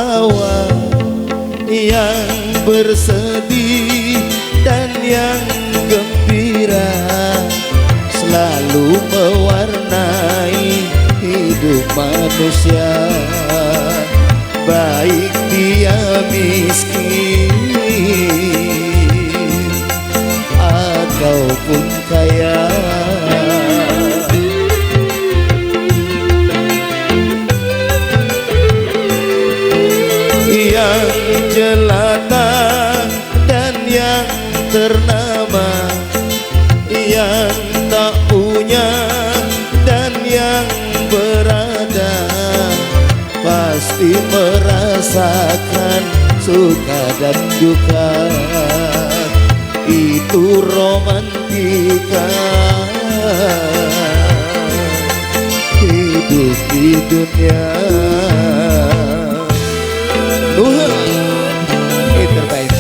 tertawa, yang bersedih dan yang gembira, selalu mewarnai hidup manusia. Baik dia miskin ataupun kaya. Yang jelata dan yang ternama, yang tak punya dan yang berada, pasti merasakan suka dan duka. Itu romantika hidup di dunia. Terbaik.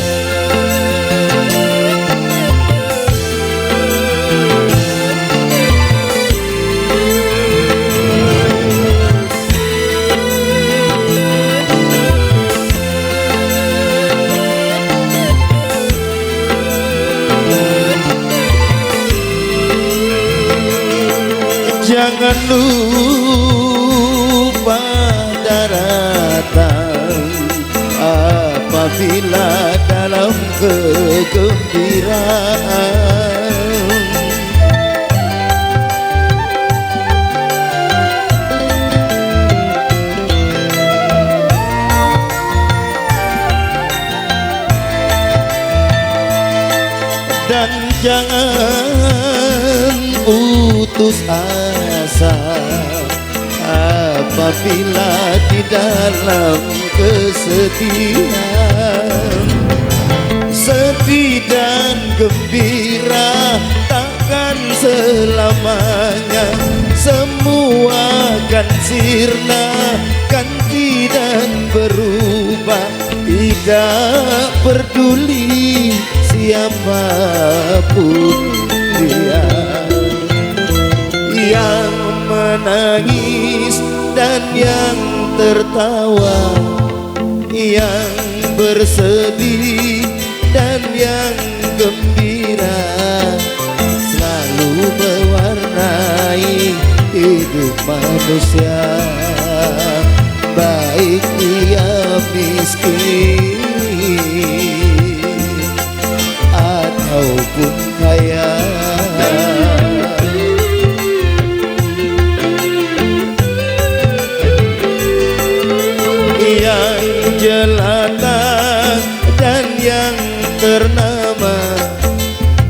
Jangan lupa daratan apabila dalam kegembiraan. Dan jangan putus asa apabila di dalam kesedihan. Sedih dan gembira takkan selamanya, semua kan sirna, ganti dan berubah. Tidak peduli siapapun dia, yang menangis dan yang tertawa, yang bersedih dan yang gembira, selalu mewarnai hidup manusia. Baik dia miskin ataupun kaya. Yang jelata dan yang ternama,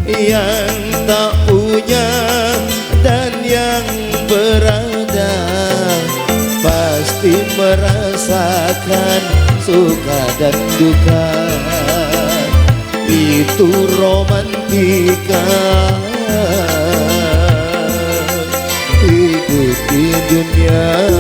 yang tak punya dan yang berada, pasti merasakan suka dan duka. Itu romantika hidup di dunia.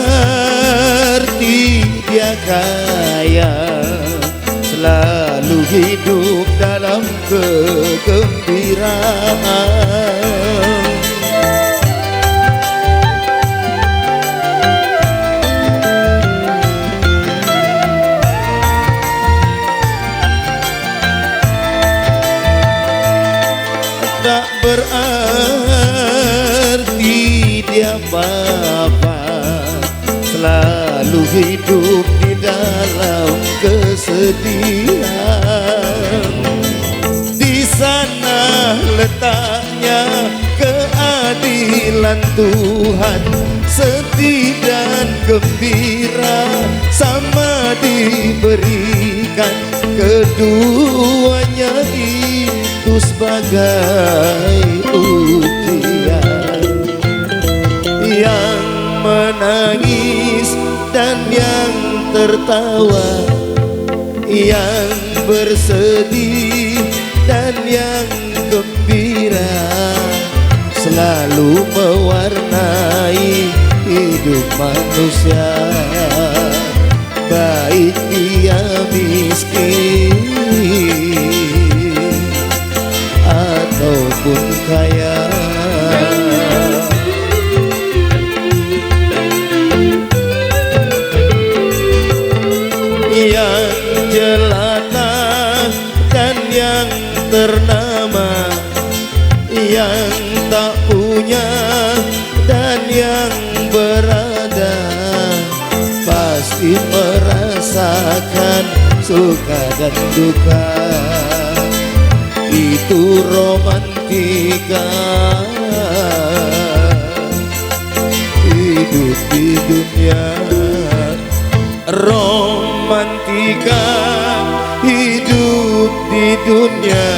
Berarti dia kaya, selalu hidup dalam kegembiraan. Tak berarti dia bapa, selalu hidup di dalam kesedihan. Di sana letaknya keadilan Tuhan, sedih dan gembira sama diberikan, keduanya itu sebagai ujian. Yang menangis dan yang tertawa, yang bersedih dan yang gembira selalu mewarnai hidup manusia, baik dia miskin ataupun kaya. Yang jelata dan yang ternama, yang tak punya dan yang berada, pasti merasakan suka dan duka. Itu romantika hidup di dunia. Romantika hidup di dunia.